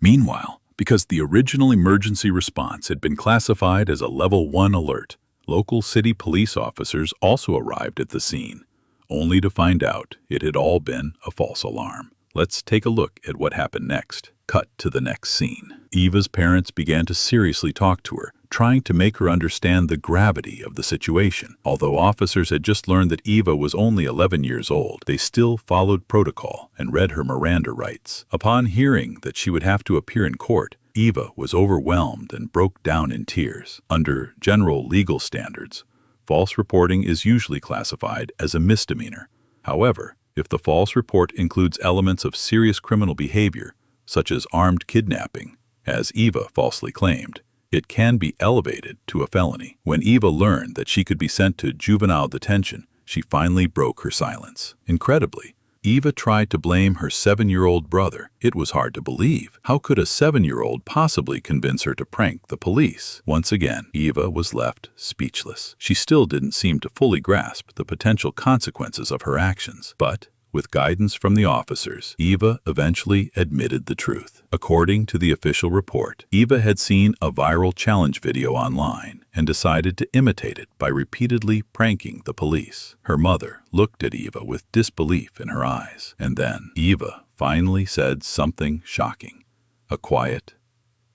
Meanwhile, because the original emergency response had been classified as a Level 1 alert, local city police officers also arrived at the scene, only to find out it had all been a false alarm. Let's take a look at what happened next. Cut to the next scene. Eva's parents began to seriously talk to her, trying to make her understand the gravity of the situation. Although officers had just learned that Eva was only 11 years old, they still followed protocol and read her Miranda rights. Upon hearing that she would have to appear in court, Eva was overwhelmed and broke down in tears. Under general legal standards, false reporting is usually classified as a misdemeanor. However, if the false report includes elements of serious criminal behavior, such as armed kidnapping, as Eva falsely claimed, it can be elevated to a felony. When Eva learned that she could be sent to juvenile detention, she finally broke her silence. Incredibly, Eva tried to blame her 7-year-old brother. It was hard to believe. How could a 7-year-old possibly convince her to prank the police? Once again, Eva was left speechless. She still didn't seem to fully grasp the potential consequences of her actions. But with guidance from the officers, Eva eventually admitted the truth. According to the official report, Eva had seen a viral challenge video online and decided to imitate it by repeatedly pranking the police. Her mother looked at Eva with disbelief in her eyes, and then Eva finally said something shocking. A quiet,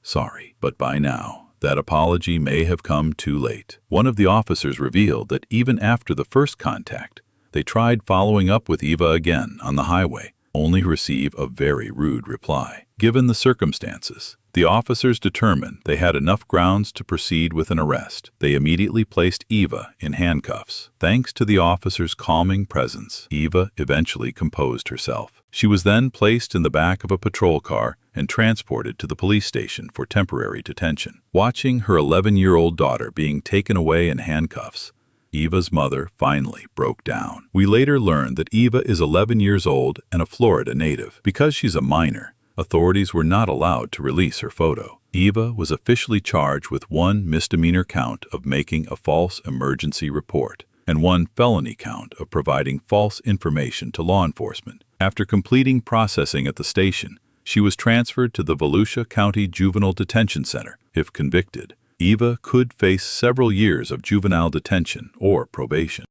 "Sorry." But by now, that apology may have come too late. One of the officers revealed that even after the first contact, they tried following up with Eva again on the highway, only to receive a very rude reply. Given the circumstances, the officers determined they had enough grounds to proceed with an arrest. They immediately placed Eva in handcuffs. Thanks to the officers' calming presence, Eva eventually composed herself. She was then placed in the back of a patrol car and transported to the police station for temporary detention. Watching her 11-year-old daughter being taken away in handcuffs, Eva's mother finally broke down. We later learned that Eva is 11 years old and a Florida native. Because she's a minor, authorities were not allowed to release her photo. Eva was officially charged with 1 misdemeanor count of making a false emergency report and 1 felony count of providing false information to law enforcement. After completing processing at the station, she was transferred to the Volusia County Juvenile Detention Center. If convicted, Eva could face several years of juvenile detention or probation.